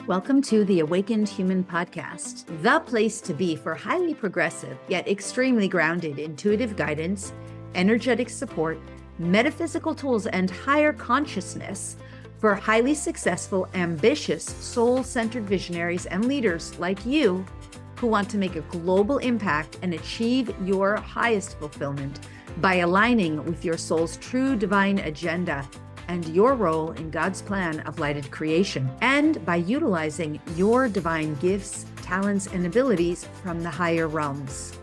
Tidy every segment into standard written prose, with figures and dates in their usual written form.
Welcome to the Awakened Human Podcast, the place to be for highly progressive yet extremely grounded intuitive guidance, energetic support, metaphysical tools, and higher consciousness for highly successful, ambitious, soul-centered visionaries and leaders like you who want to make a global impact and achieve your highest fulfillment by aligning with your soul's true divine agenda and your role in God's plan of lighted creation, and by utilizing your divine gifts, talents, and abilities from the higher realms.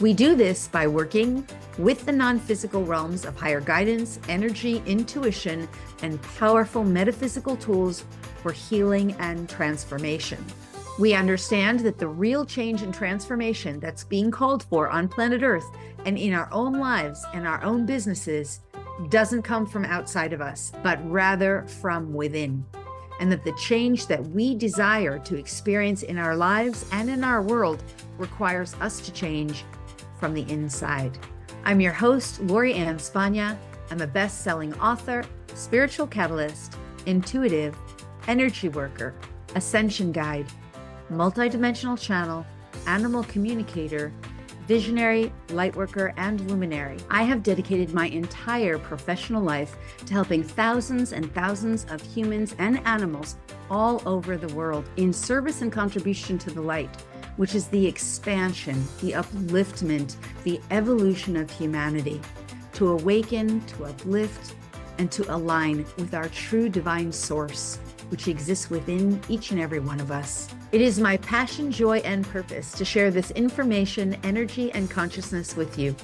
We do this by working with the non-physical realms of higher guidance, energy, intuition, and powerful metaphysical tools for healing and transformation. We understand that the real change and transformation that's being called for on planet Earth and in our own lives and our own businesses doesn't come from outside of us, but rather from within. And that the change that we desire to experience in our lives and in our world requires us to change from the inside. I'm your host, Lori Ann Spagna. I'm a best-selling author, spiritual catalyst, intuitive, energy worker, ascension guide, multidimensional channel, animal communicator, visionary, lightworker, and luminary. I have dedicated my entire professional life to helping thousands and thousands of humans and animals all over the world in service and contribution to the light, which is the expansion, the upliftment, the evolution of humanity, to awaken, to uplift, and to align with our true divine source, which exists within each and every one of us. It is my passion, joy, and purpose to share this information, energy, and consciousness with you.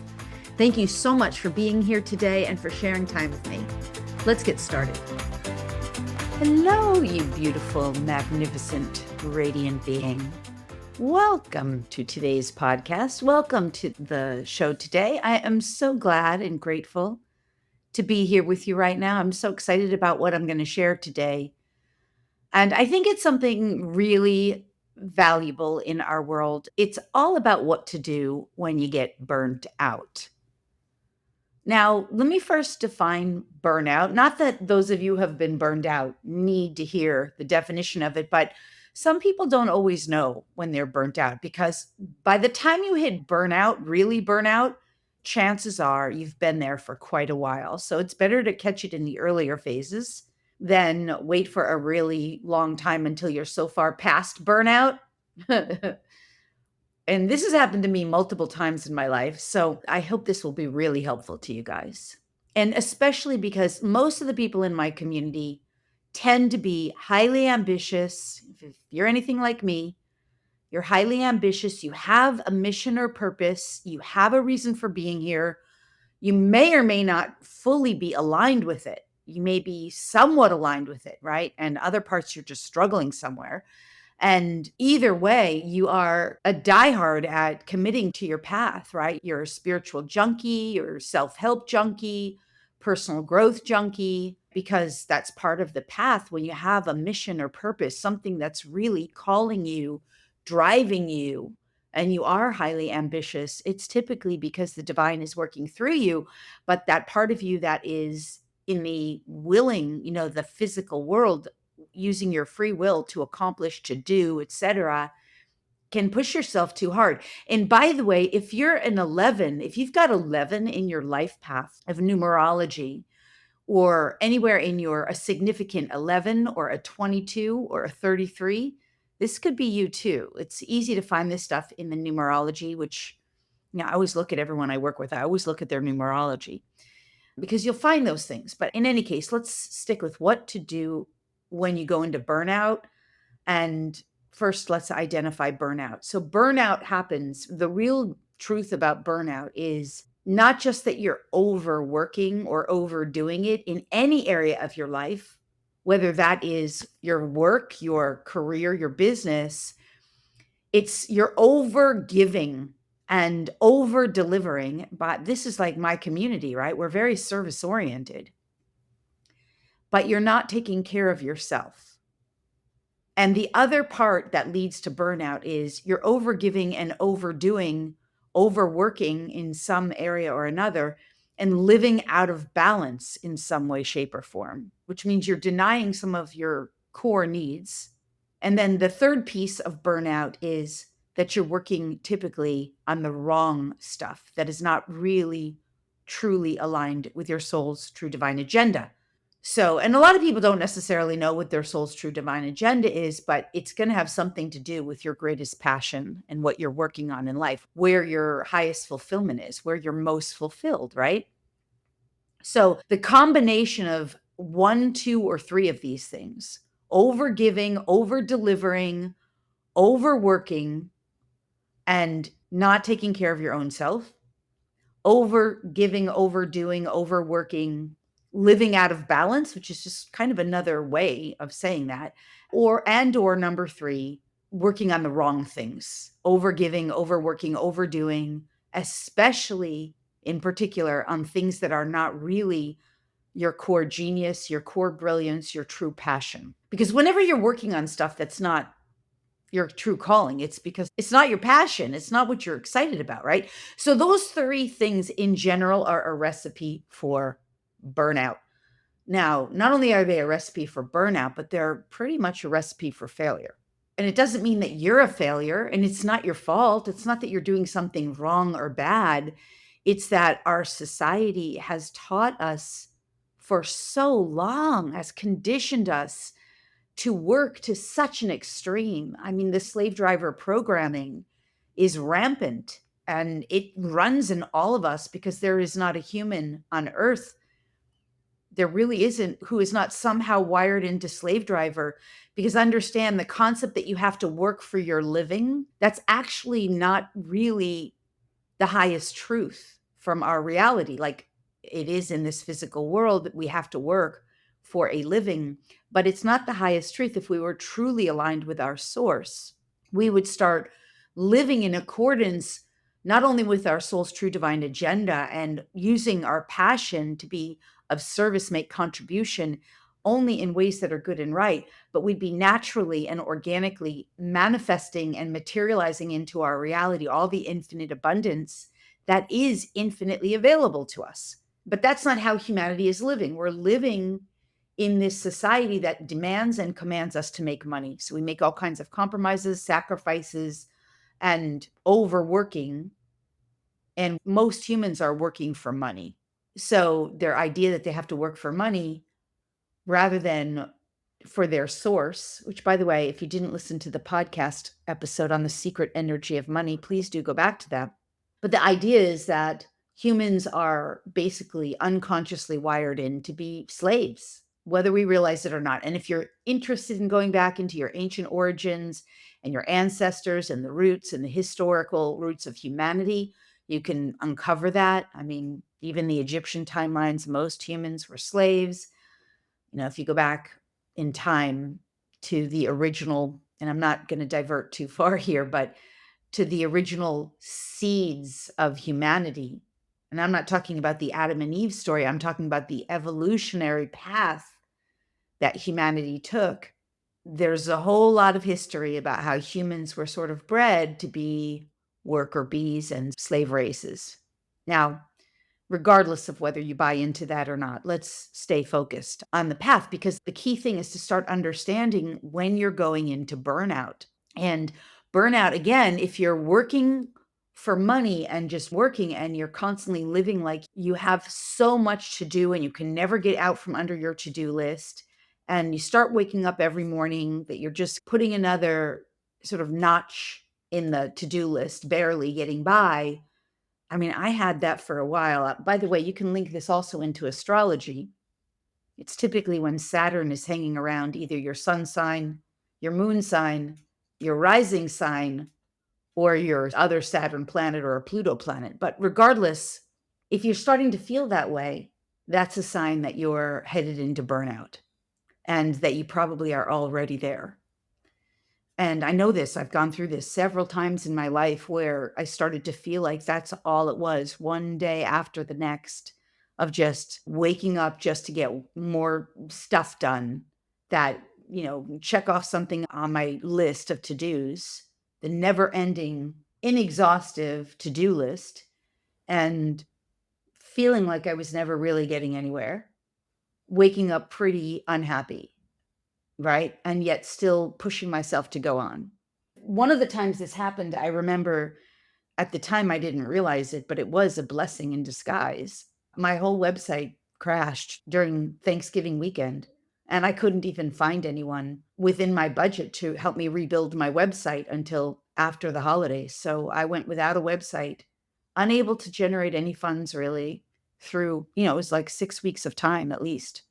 Thank you so much for being here today and for sharing time with me. Let's get started. Hello, you beautiful, magnificent, radiant being. Welcome to today's podcast. Welcome to the show today. I am so glad and grateful to be here with you right now. I'm so excited about what I'm going to share today. And I think it's something really valuable in our world. It's all about what to do when you get burnt out. Now, let me first define burnout. Not that those of you who have been burned out need to hear the definition of it, but some people don't always know when they're burnt out, because by the time you hit burnout, really burnout, chances are you've been there for quite a while. So it's better to catch it in the earlier phases than wait for a really long time until you're so far past burnout. And this has happened to me multiple times in my life. So I hope this will be really helpful to you guys. And especially because most of the people in my community tend to be highly ambitious. If you're anything like me, you're highly ambitious. You have a mission or purpose. You have a reason for being here. You may or may not fully be aligned with it. You may be somewhat aligned with it, right? And other parts you're just struggling somewhere. And either way, you are a diehard at committing to your path, right? You're a spiritual junkie, you're a self-help junkie, personal growth junkie, because that's part of the path when you have a mission or purpose, something that's really calling you, driving you, and you are highly ambitious. It's typically because the divine is working through you, but that part of you that is in the willing, the physical world, using your free will to accomplish, to do, etc., can push yourself too hard. And by the way, if you're an 11, if you've got 11 in your life path of numerology, or anywhere in a significant 11 or a 22 or a 33, this could be you too. It's easy to find this stuff in the numerology, which I always look at everyone I work with. I always look at their numerology, because you'll find those things. But in any case, let's stick with what to do when you go into burnout. And first, let's identify burnout. So burnout happens. The real truth about burnout is not just that you're overworking or overdoing it in any area of your life, whether that is your work, your career, your business. It's you're over giving and over delivering. But this is like my community, right? We're very service oriented, but you're not taking care of yourself. And the other part that leads to burnout is you're over giving and overdoing, overworking in some area or another, and living out of balance in some way, shape, or form, which means you're denying some of your core needs And then the third piece of burnout is that you're working typically on the wrong stuff that is not really truly aligned with your soul's true divine agenda. So, and a lot of people don't necessarily know what their soul's true divine agenda is, but it's going to have something to do with your greatest passion and what you're working on in life, where your highest fulfillment is, where you're most fulfilled, right? So, the combination of one, two, or three of these things, over giving, over delivering, overworking, and not taking care of your own self, over giving, overdoing, overworking, living out of balance, which is just kind of another way of saying that, or number three, working on the wrong things, over giving, overworking, overdoing, especially in particular on things that are not really your core genius, your core brilliance, your true passion. Because whenever you're working on stuff that's not your true calling, it's because it's not your passion. It's not what you're excited about, right? So, those three things in general are a recipe for burnout. Now, not only are they a recipe for burnout, but they're pretty much a recipe for failure. And it doesn't mean that you're a failure and it's not your fault. It's not that you're doing something wrong or bad. It's that our society has taught us for so long, has conditioned us to work to such an extreme. I mean, the slave driver programming is rampant and it runs in all of us because there is not a human on earth, there really isn't, who is not somehow wired into slave driver. Because understand the concept that you have to work for your living, that's actually not really the highest truth from our reality. Like, it is in this physical world that we have to work for a living, but it's not the highest truth. If we were truly aligned with our source, we would start living in accordance not only with our soul's true divine agenda and using our passion to be of service, make contribution only in ways that are good and right, but we'd be naturally and organically manifesting and materializing into our reality all the infinite abundance that is infinitely available to us. But that's not how humanity is living. We're living in this society that demands and commands us to make money. So we make all kinds of compromises, sacrifices, and overworking. And most humans are working for money. So their idea that they have to work for money rather than for their source, which, by the way, if you didn't listen to the podcast episode on the secret energy of money, please do go back to that. But the idea is that humans are basically unconsciously wired in to be slaves, whether we realize it or not. And if you're interested in going back into your ancient origins and your ancestors and the roots and the historical roots of humanity, you can uncover that. I mean, even the Egyptian timelines, most humans were slaves. You know, if you go back in time to the original, and I'm not going to divert too far here, but to the original seeds of humanity. And I'm not talking about the Adam and Eve story. I'm talking about the evolutionary path that humanity took. There's a whole lot of history about how humans were sort of bred to be worker bees and slave races. Now, regardless of whether you buy into that or not, let's stay focused on the path, because the key thing is to start understanding when you're going into burnout. And burnout, again, if you're working for money and just working and you're constantly living like you have so much to do and you can never get out from under your to-do list, and you start waking up every morning that you're just putting another sort of notch in the to-do list, barely getting by. I mean, I had that for a while. By the way, you can link this also into astrology. It's typically when Saturn is hanging around either your sun sign, your moon sign, your rising sign, or your other Saturn planet or a Pluto planet. But regardless, if you're starting to feel that way, that's a sign that you're headed into burnout and that you probably are already there. And I know this, I've gone through this several times in my life where I started to feel like that's all it was, one day after the next, of just waking up just to get more stuff done, that, check off something on my list of to-dos, the never ending, inexhaustive to-do list, and feeling like I was never really getting anywhere, waking up pretty unhappy, right? And yet still pushing myself to go on. One of the times this happened, I remember at the time I didn't realize it, but it was a blessing in disguise. My whole website crashed during Thanksgiving weekend, and I couldn't even find anyone within my budget to help me rebuild my website until after the holidays. So I went without a website, unable to generate any funds really through, it was like 6 weeks of time at least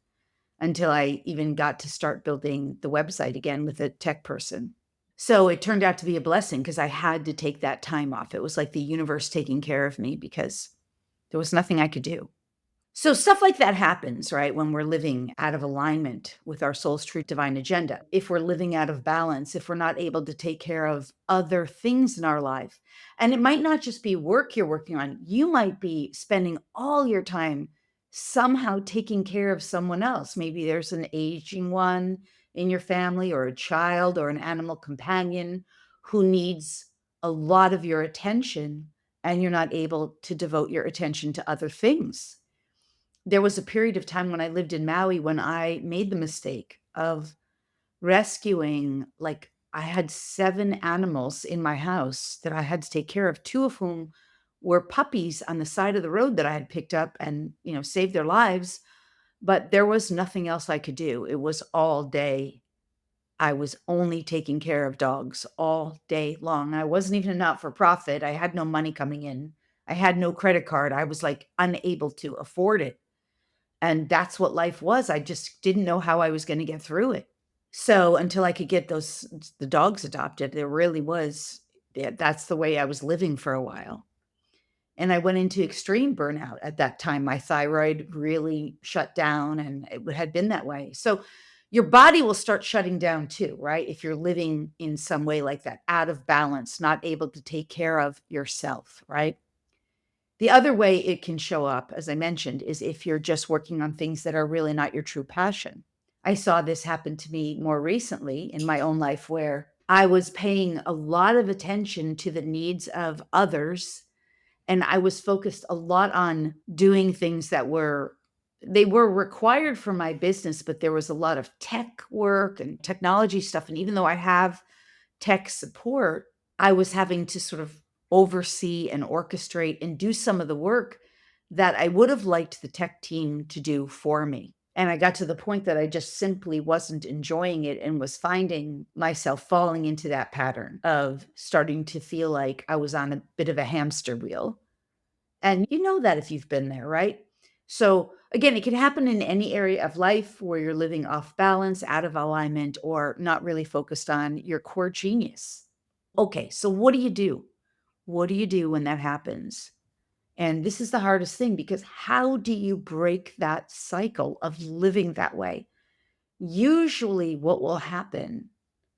until I even got to start building the website again with a tech person. So it turned out to be a blessing because I had to take that time off. It was like the universe taking care of me because there was nothing I could do. So stuff like that happens, right? When we're living out of alignment with our soul's true divine agenda. If we're living out of balance, if we're not able to take care of other things in our life. And it might not just be work you're working on. You might be spending all your time somehow taking care of someone else. Maybe there's an aging one in your family or a child or an animal companion who needs a lot of your attention and you're not able to devote your attention to other things. There was a period of time when I lived in Maui when I made the mistake of rescuing, like, I had 7 animals in my house that I had to take care of, 2 of whom were puppies on the side of the road that I had picked up and, saved their lives, but there was nothing else I could do. It was all day. I was only taking care of dogs all day long. I wasn't even a not-for-profit. I had no money coming in. I had no credit card. I was, like, unable to afford it. And that's what life was. I just didn't know how I was gonna get through it. So, until I could get the dogs adopted, there really was that's the way I was living for a while. And I went into extreme burnout at that time. My thyroid really shut down, and it had been that way. So, your body will start shutting down too, right? If you're living in some way like that, out of balance, not able to take care of yourself, right? The other way it can show up, as I mentioned, is if you're just working on things that are really not your true passion. I saw this happen to me more recently in my own life where I was paying a lot of attention to the needs of others and I was focused a lot on doing things that were required for my business, but there was a lot of tech work and technology stuff, and even though I have tech support, I was having to sort of oversee and orchestrate and do some of the work that I would have liked the tech team to do for me. And I got to the point that I just simply wasn't enjoying it and was finding myself falling into that pattern of starting to feel like I was on a bit of a hamster wheel. And you know that if you've been there, right? So again, it can happen in any area of life where you're living off balance, out of alignment, or not really focused on your core genius. Okay, so what do you do? What do you do when that happens? And this is the hardest thing because how do you break that cycle of living that way? Usually, what will happen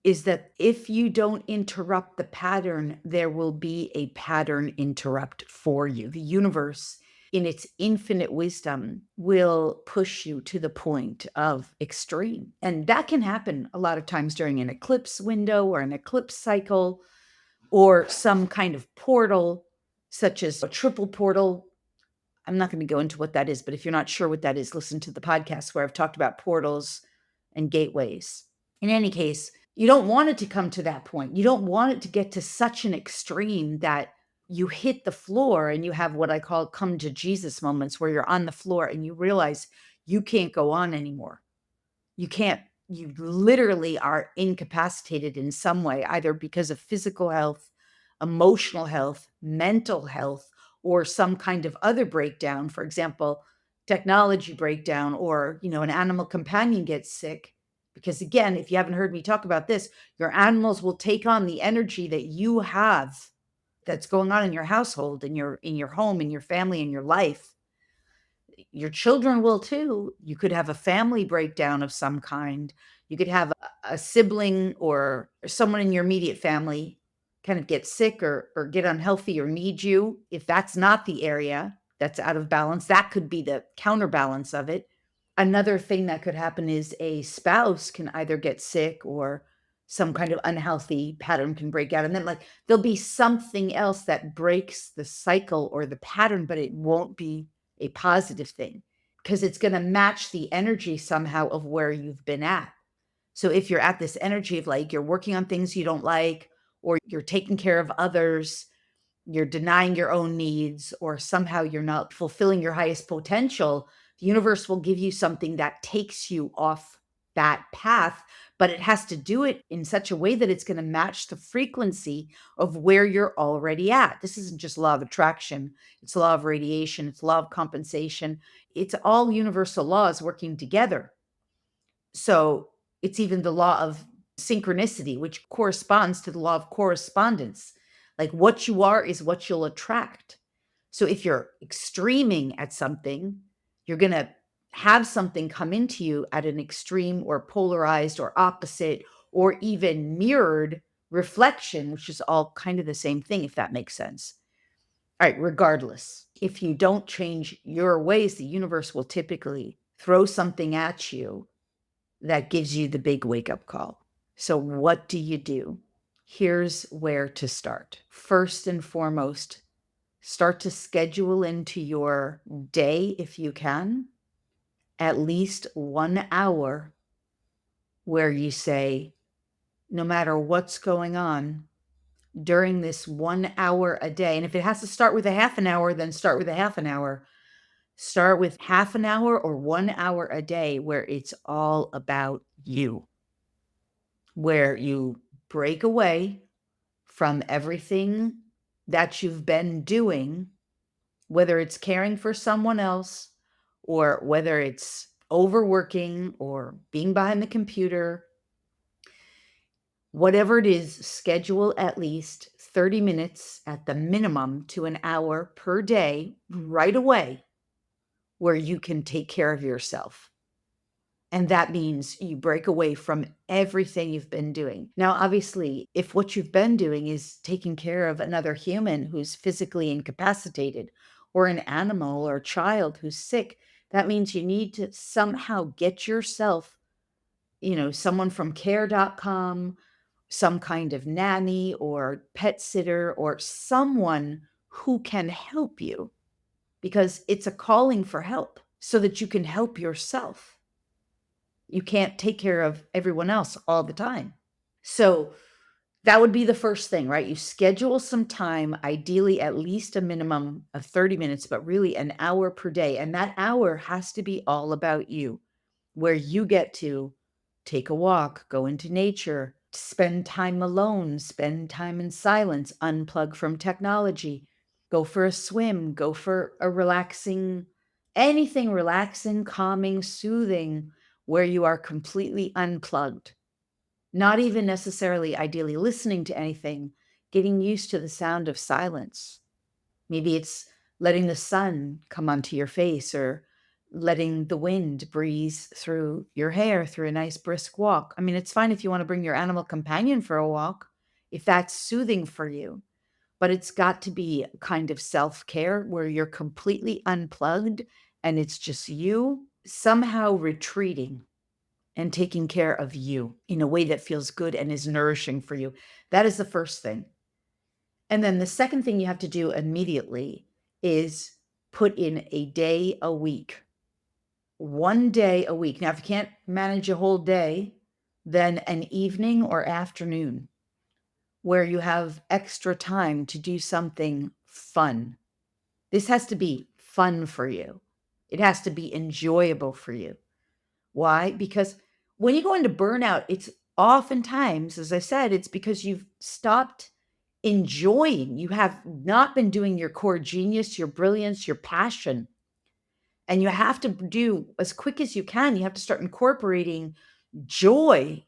is that if you don't interrupt the pattern, there will be a pattern interrupt for you. The universe, in its infinite wisdom, will push you to the point of extreme. And that can happen a lot of times during an eclipse window or an eclipse cycle or some kind of portal, such as a triple portal. I'm not going to go into what that is, but if you're not sure what that is, listen to the podcast where I've talked about portals and gateways. In any case, you don't want it to come to that point. You don't want it to get to such an extreme that you hit the floor and you have what I call come to Jesus moments where you're on the floor and you realize you can't go on anymore. You can't, you literally are incapacitated in some way, either because of physical health, emotional health, mental health, or some kind of other breakdown. For example, technology breakdown, or, an animal companion gets sick. Because again, if you haven't heard me talk about this, your animals will take on the energy that you have that's going on in your household, in your home, in your family, in your life. Your children will too. You could have a family breakdown of some kind. You could have a sibling or someone in your immediate family kind of get sick or get unhealthy or need you. If that's not the area that's out of balance, that could be the counterbalance of it. Another thing that could happen is a spouse can either get sick or some kind of unhealthy pattern can break out. And then, like, there'll be something else that breaks the cycle or the pattern, but it won't be a positive thing because it's going to match the energy somehow of where you've been at. So if you're at this energy of like you're working on things you don't like, or you're taking care of others, you're denying your own needs, or somehow you're not fulfilling your highest potential, the universe will give you something that takes you off that path, but it has to do it in such a way that it's going to match the frequency of where you're already at. This isn't just law of attraction, it's law of radiation, it's law of compensation. It's all universal laws working together. So it's even the law of synchronicity, which corresponds to the law of correspondence. Like what you are is what you'll attract. So if you're extreming at something, you're going to have something come into you at an extreme or polarized or opposite or even mirrored reflection, which is all kind of the same thing, if that makes sense. All right, regardless, if you don't change your ways, the universe will typically throw something at you that gives you the big wake up call. So, what do you do? Here's where to start. First and foremost, start to schedule into your day, if you can, at least 1 hour where you say, no matter what's going on during this 1 hour a day, and if it has to start with a half an hour, then start with a half an hour. Start with half an hour or 1 hour a day where it's all about you, where you break away from everything that you've been doing, whether it's caring for someone else or whether it's overworking or being behind the computer, whatever it is, schedule at least 30 minutes at the minimum to an hour per day right away where you can take care of yourself. And that means you break away from everything you've been doing. Now, obviously, if what you've been doing is taking care of another human who's physically incapacitated, or an animal or a child who's sick, that means you need to somehow get yourself, someone from care.com, some kind of nanny or pet sitter, or someone who can help you because it's a calling for help so that you can help yourself. You can't take care of everyone else all the time. So that would be the first thing, right? You schedule some time, ideally at least a minimum of 30 minutes, but really an hour per day. And that hour has to be all about you, where you get to take a walk, go into nature, spend time alone, spend time in silence, unplug from technology, go for a swim, go for a relaxing, anything relaxing, calming, soothing, where you are completely unplugged. Not even necessarily ideally listening to anything, getting used to the sound of silence. Maybe it's letting the sun come onto your face or letting the wind breeze through your hair through a nice brisk walk. I mean, it's fine if you want to bring your animal companion for a walk, if that's soothing for you, but it's got to be a kind of self care where you're completely unplugged and it's just you somehow retreating and taking care of you in a way that feels good and is nourishing for you. That is the first thing. And then the second thing you have to do immediately is put in a day a week, 1 day a week. Now, if you can't manage a whole day, then an evening or afternoon where you have extra time to do something fun. This has to be fun for you. It has to be enjoyable for you. Why? Because when you go into burnout, it's oftentimes, as I said, it's because you've stopped enjoying. You have not been doing your core genius, your brilliance, your passion. And you have to do as quick as you can. You have to start incorporating joy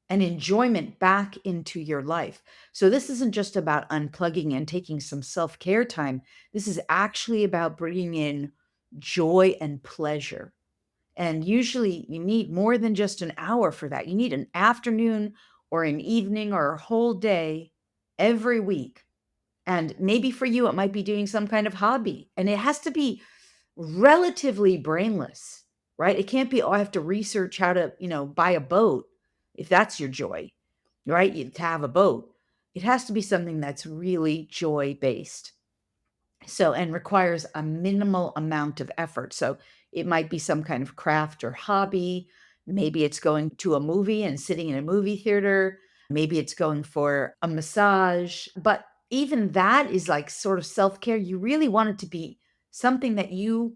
and enjoyment back into your life. So this isn't just about unplugging and taking some self-care time. This is actually about bringing in joy and pleasure. And usually you need more than just an hour for that. You need an afternoon or an evening or a whole day every week. And maybe for you, it might be doing some kind of hobby. And it has to be relatively brainless, right? It can't be, oh, I have to research how to, buy a boat if that's your joy, right? To have a boat. It has to be something that's really joy based. So, and requires a minimal amount of effort. So, it might be some kind of craft or hobby. Maybe it's going to a movie and sitting in a movie theater. Maybe it's going for a massage. But even that is like sort of self care. You really want it to be something that you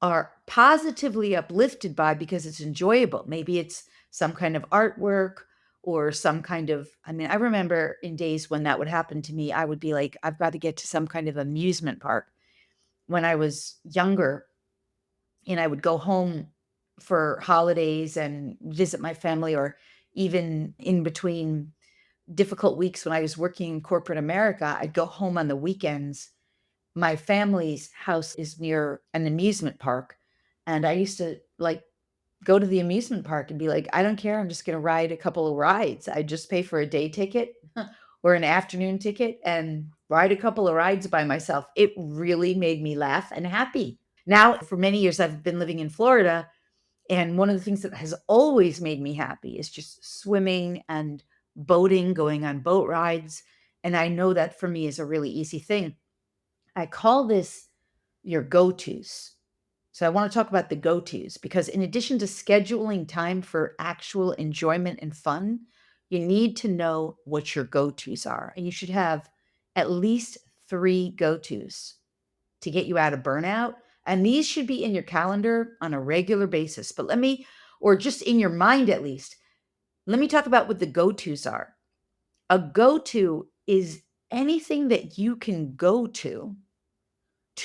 are positively uplifted by because it's enjoyable. Maybe it's some kind of artwork or some kind of, I mean, I remember in days when that would happen to me, I would be like, I've got to get to some kind of amusement park. When I was younger and I would go home for holidays and visit my family, or even in between difficult weeks when I was working in corporate America, I'd go home on the weekends. My family's house is near an amusement park, and I used to, like, go to the amusement park and be like, "I don't care, I'm just gonna ride a couple of rides." I just pay for a day ticket or an afternoon ticket and ride a couple of rides by myself. It really made me laugh and happy. Now, for many years, I've been living in Florida, and one of the things that has always made me happy is just swimming and boating, going on boat rides, and I know that for me is a really easy thing. I call this your go-tos. So I want to talk about the go-tos because in addition to scheduling time for actual enjoyment and fun, you need to know what your go-tos are. And you should have at least 3 go-tos to get you out of burnout. And these should be in your calendar on a regular basis. But or just in your mind at least, let me talk about what the go-tos are. A go-to is anything that you can go to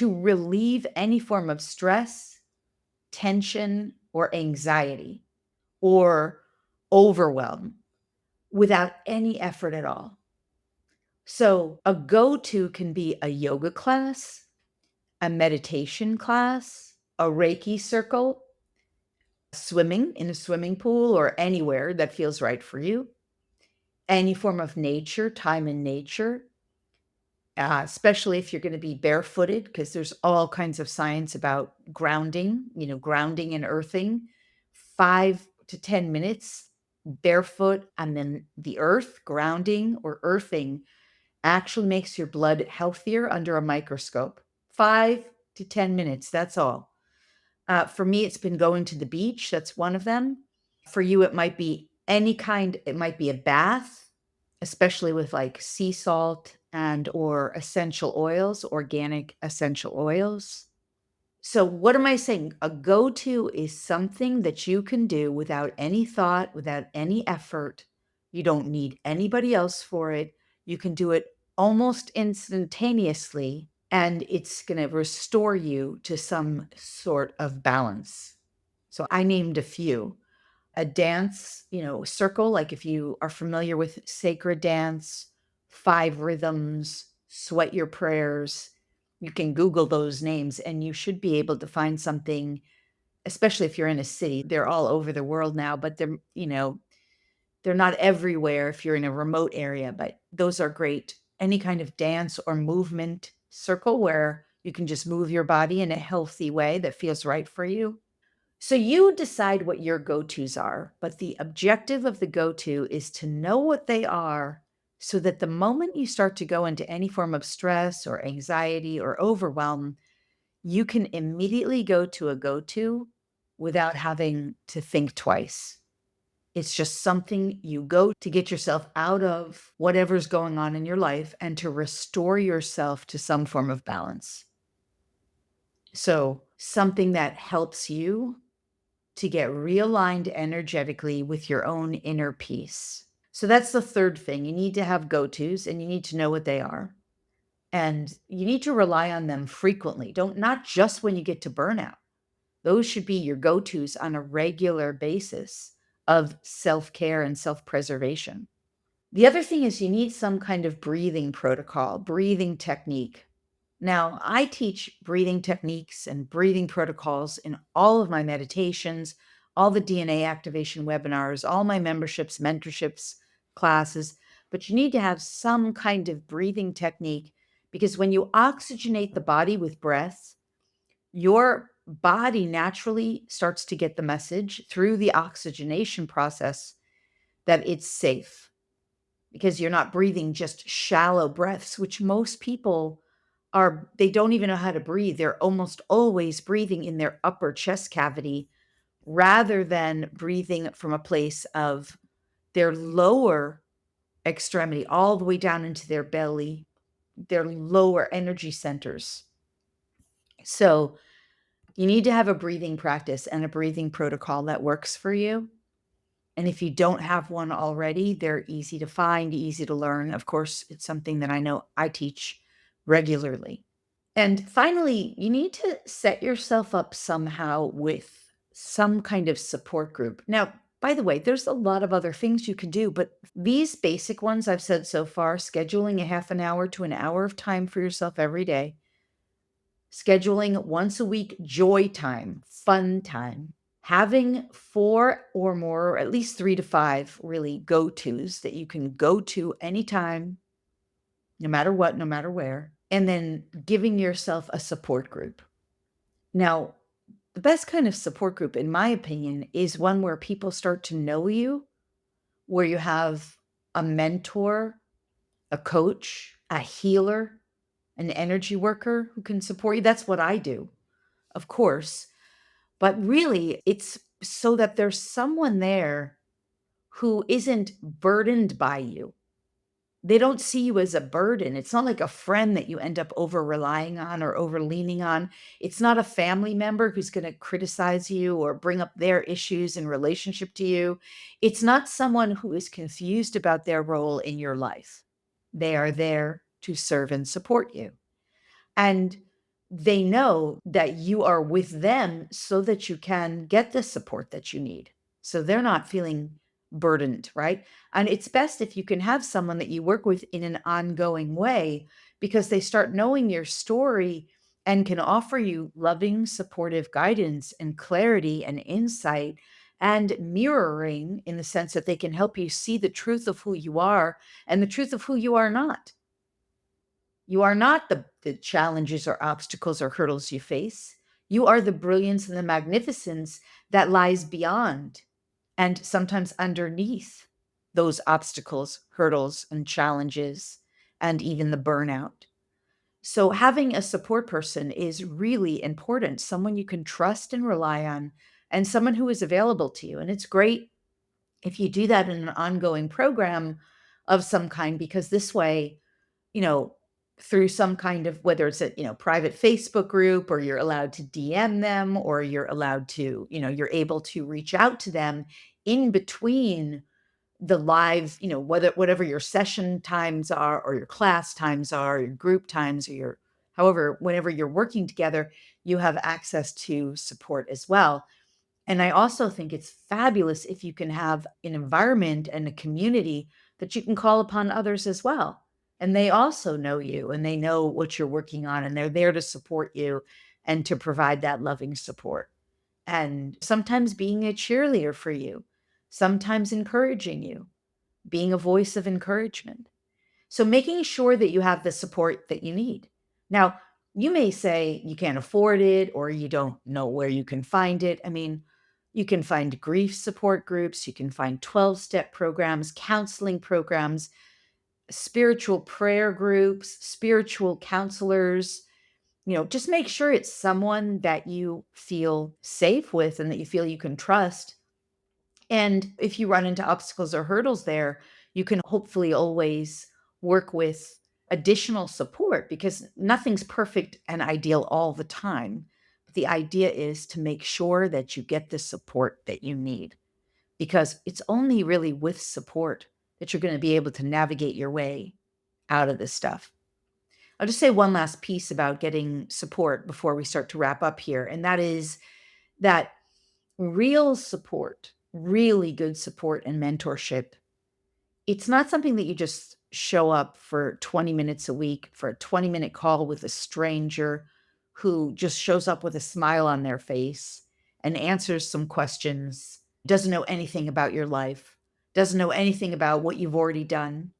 relieve any form of stress, tension, or anxiety, or overwhelm without any effort at all. So, a go to can be a yoga class, a meditation class, a Reiki circle, swimming in a swimming pool or anywhere that feels right for you, any form of nature, time in nature, especially if you're going to be barefooted, because there's all kinds of science about grounding, grounding and earthing. 5 to 10 minutes barefoot and then the earth, grounding or earthing actually makes your blood healthier under a microscope. 5 to 10 minutes, that's all. For me, it's been going to the beach. That's one of them. For you, it might be it might be a bath, especially with like sea salt and or essential oils, organic essential oils. So what am I saying? A go-to is something that you can do without any thought, without any effort. You don't need anybody else for it. You can do it almost instantaneously, and it's going to restore you to some sort of balance. So I named a few. A dance, circle, like if you are familiar with sacred dance, 5 rhythms, sweat your prayers, you can Google those names and you should be able to find something, especially if you're in a city. They're all over the world now, but they're not everywhere if you're in a remote area, but those are great. Any kind of dance or movement circle where you can just move your body in a healthy way that feels right for you. So you decide what your go-tos are, but the objective of the go-to is to know what they are so that the moment you start to go into any form of stress or anxiety or overwhelm, you can immediately go to a go-to without having to think twice. It's just something you go to get yourself out of whatever's going on in your life and to restore yourself to some form of balance. So, something that helps you to get realigned energetically with your own inner peace. So that's the third thing. You need to have go tos and you need to know what they are. And you need to rely on them frequently. Not just when you get to burnout. Those should be your go tos on a regular basis of self care and self preservation. The other thing is you need some kind of breathing protocol, breathing technique. Now, I teach breathing techniques and breathing protocols in all of my meditations, all the DNA activation webinars, all my memberships, mentorships, classes. But you need to have some kind of breathing technique because when you oxygenate the body with breath, your body naturally starts to get the message through the oxygenation process that it's safe because you're not breathing just shallow breaths, which most people they don't even know how to breathe. They're almost always breathing in their upper chest cavity rather than breathing from a place of their lower extremity all the way down into their belly, their lower energy centers. So you need to have a breathing practice and a breathing protocol that works for you. And if you don't have one already, they're easy to find, easy to learn. Of course, it's something that I know I teach regularly. And finally, you need to set yourself up somehow with some kind of support group. Now, by the way, there's a lot of other things you can do, but these basic ones I've said so far, scheduling a half an hour to an hour of time for yourself every day, scheduling once a week joy time, fun time, having 4 or more, or at least 3 to 5 really go-tos that you can go to anytime, no matter what, no matter where, and then giving yourself a support group. Now, the best kind of support group, in my opinion, is one where people start to know you, where you have a mentor, a coach, a healer, an energy worker who can support you. That's what I do, of course. But really, it's so that there's someone there who isn't burdened by you. They don't see you as a burden. It's not like a friend that you end up over relying on or over leaning on. It's not a family member who's going to criticize you or bring up their issues in relationship to you. It's not someone who is confused about their role in your life. They are there to serve and support you. And they know that you are with them so that you can get the support that you need. So they're not feeling burdened, right? And it's best if you can have someone that you work with in an ongoing way because they start knowing your story and can offer you loving, supportive guidance and clarity and insight and mirroring in the sense that they can help you see the truth of who you are and the truth of who you are not. You are not the challenges or obstacles or hurdles you face. You are the brilliance and the magnificence that lies beyond and sometimes underneath those obstacles, hurdles, and challenges, and even the burnout. So, having a support person is really important, someone you can trust and rely on, and someone who is available to you. And it's great if you do that in an ongoing program of some kind, because this way, you know, through some kind of whether it's a, private Facebook group or you're allowed to DM them or you're allowed to, you're able to reach out to them in between the live, whatever your session times are or your class times are, your group times or your however, whenever you're working together, you have access to support as well. And I also think it's fabulous if you can have an environment and a community that you can call upon others as well. And they also know you and they know what you're working on and they're there to support you and to provide that loving support. And sometimes being a cheerleader for you, sometimes encouraging you, being a voice of encouragement. So making sure that you have the support that you need. Now, you may say you can't afford it or you don't know where you can find it. I mean, you can find grief support groups, you can find 12-step programs, counseling programs, spiritual prayer groups, spiritual counselors. Just make sure it's someone that you feel safe with and that you feel you can trust. And if you run into obstacles or hurdles there, you can hopefully always work with additional support because nothing's perfect and ideal all the time. But the idea is to make sure that you get the support that you need because it's only really with support that you're going to be able to navigate your way out of this stuff. I'll just say one last piece about getting support before we start to wrap up here, and that is that real support, really good support and mentorship, it's not something that you just show up for 20 minutes a week for a 20-minute call with a stranger who just shows up with a smile on their face and answers some questions, doesn't know anything about your life, doesn't know anything about what you've already done.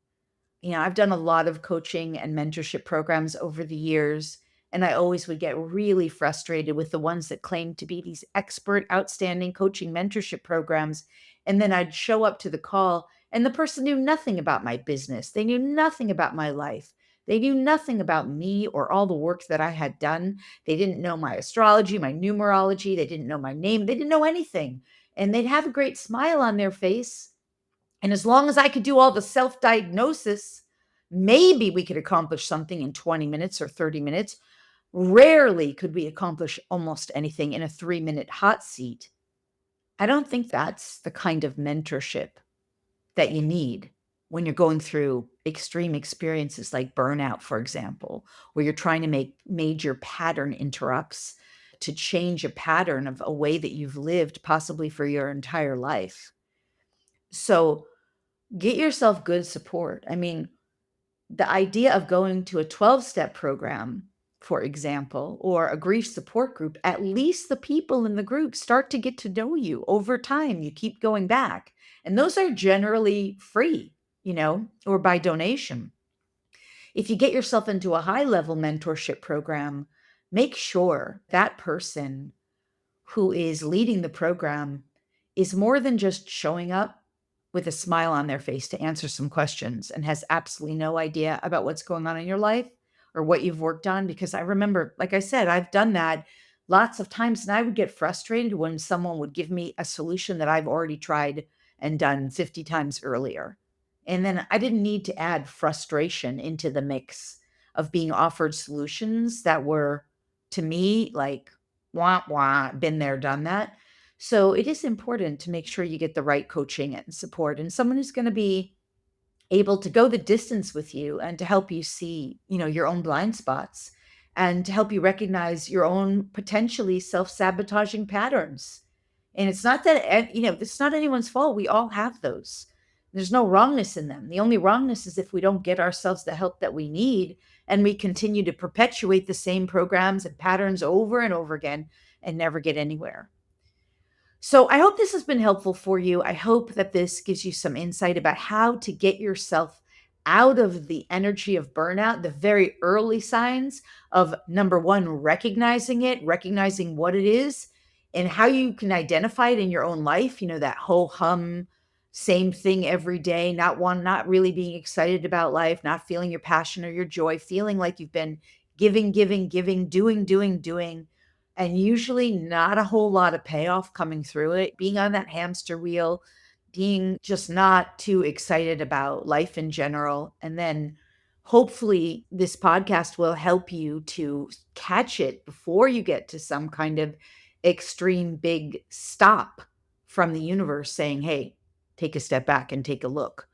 I've done a lot of coaching and mentorship programs over the years, and I always would get really frustrated with the ones that claimed to be these expert, outstanding coaching mentorship programs. And then I'd show up to the call, and the person knew nothing about my business. They knew nothing about my life. They knew nothing about me or all the work that I had done. They didn't know my astrology, my numerology. They didn't know my name. They didn't know anything. And they'd have a great smile on their face. And as long as I could do all the self diagnosis, maybe we could accomplish something in 20 minutes or 30 minutes. Rarely could we accomplish almost anything in a 3-minute hot seat. I don't think that's the kind of mentorship that you need when you're going through extreme experiences like burnout, for example, where you're trying to make major pattern interrupts to change a pattern of a way that you've lived possibly for your entire life. So get yourself good support. I mean, the idea of going to a 12-step program, for example, or a grief support group, at least the people in the group start to get to know you over time. You keep going back. And those are generally free, or by donation. If you get yourself into a high level mentorship program, make sure that person who is leading the program is more than just showing up with a smile on their face to answer some questions and has absolutely no idea about what's going on in your life or what you've worked on. Because I remember, like I said, I've done that lots of times, and I would get frustrated when someone would give me a solution that I've already tried and done 50 times earlier. And then I didn't need to add frustration into the mix of being offered solutions that were, to me, like, wah, wah, been there, done that. So it is important to make sure you get the right coaching and support and someone who's going to be able to go the distance with you and to help you see, your own blind spots and to help you recognize your own potentially self-sabotaging patterns. And it's not that, it's not anyone's fault. We all have those. There's no wrongness in them. The only wrongness is if we don't get ourselves the help that we need and we continue to perpetuate the same programs and patterns over and over again and never get anywhere. So I hope this has been helpful for you. I hope that this gives you some insight about how to get yourself out of the energy of burnout, the very early signs of number one, recognizing it, recognizing what it is, and how you can identify it in your own life. That whole hum, same thing every day, not really being excited about life, not feeling your passion or your joy, feeling like you've been giving, giving, giving, doing, and usually not a whole lot of payoff coming through it, being on that hamster wheel, being just not too excited about life in general. And then hopefully this podcast will help you to catch it before you get to some kind of extreme big stop from the universe saying, hey, take a step back and take a look.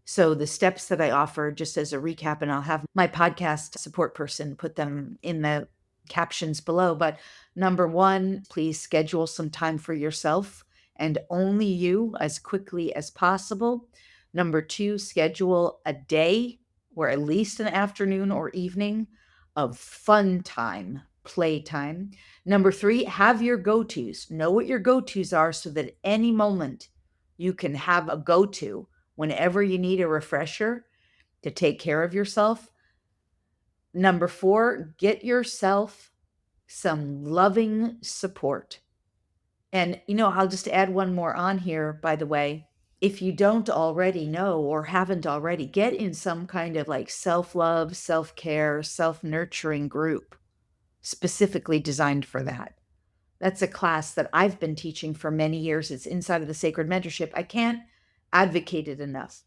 So the steps that I offer, just as a recap, and I'll have my podcast support person put them in the captions below. But number one, please schedule some time for yourself and only you as quickly as possible. Number two, schedule a day or at least an afternoon or evening of fun time, play time. Number three, have your go-tos. Know what your go-tos are so that at any moment you can have a go-to whenever you need a refresher to take care of yourself. Number four, get yourself some loving support. And, I'll just add one more on here, by the way. If you don't already know or haven't already, get in some kind of like self love, self care, self nurturing group specifically designed for that. That's a class that I've been teaching for many years. It's inside of the Sacred Mentorship. I can't advocate it enough.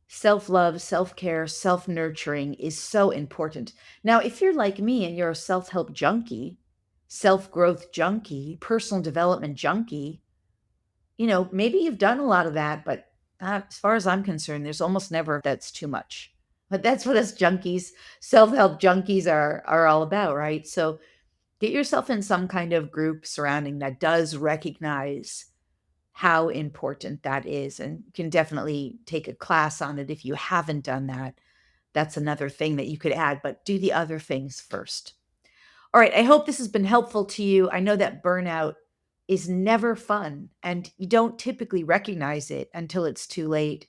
Self-love, self-care, self-nurturing is so important. Now, if you're like me and you're a self-help junkie, self-growth junkie, personal development junkie, maybe you've done a lot of that, but as far as I'm concerned, there's almost never that's too much. But that's what us junkies, self-help junkies are all about, right? So get yourself in some kind of group surrounding that does recognize how important that is, and you can definitely take a class on it if you haven't done that. That's another thing that you could add, but do the other things first. All right, I hope this has been helpful to you. I know that burnout is never fun, and you don't typically recognize it until it's too late.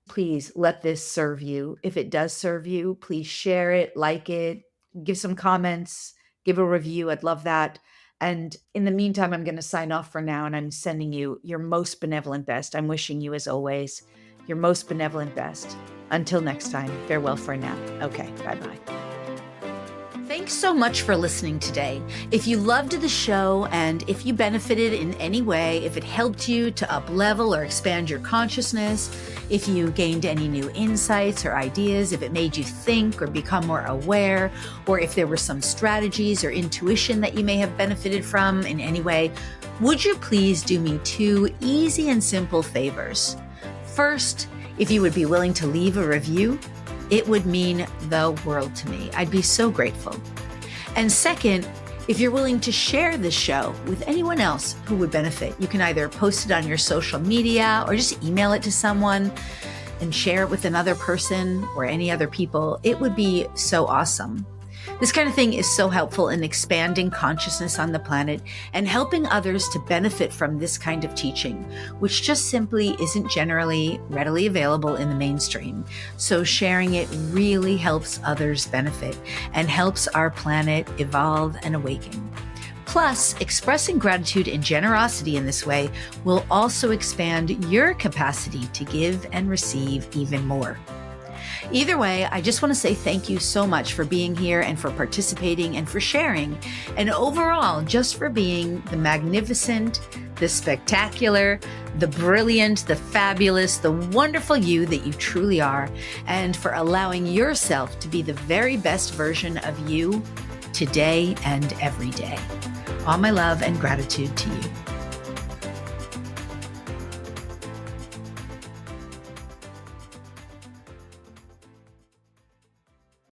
Please let this serve you. If it does serve you, please share it, like it, give some comments, give a review. I'd love that. And in the meantime, I'm going to sign off for now, and I'm sending you your most benevolent best. I'm wishing you, as always, your most benevolent best. Until next time, farewell for now. Okay, bye-bye. Thanks so much for listening today. If you loved the show and if you benefited in any way, if it helped you to up-level or expand your consciousness, if you gained any new insights or ideas, if it made you think or become more aware, or if there were some strategies or intuition that you may have benefited from in any way, would you please do me 2 easy and simple favors? First, if you would be willing to leave a review, it would mean the world to me. I'd be so grateful. And second, if you're willing to share this show with anyone else who would benefit, you can either post it on your social media or just email it to someone and share it with another person or any other people. It would be so awesome. This kind of thing is so helpful in expanding consciousness on the planet and helping others to benefit from this kind of teaching, which just simply isn't generally readily available in the mainstream. So sharing it really helps others benefit and helps our planet evolve and awaken. Plus, expressing gratitude and generosity in this way will also expand your capacity to give and receive even more. Either way, I just want to say thank you so much for being here and for participating and for sharing, and overall, just for being the magnificent, the spectacular, the brilliant, the fabulous, the wonderful you that you truly are, and for allowing yourself to be the very best version of you today and every day. All my love and gratitude to you.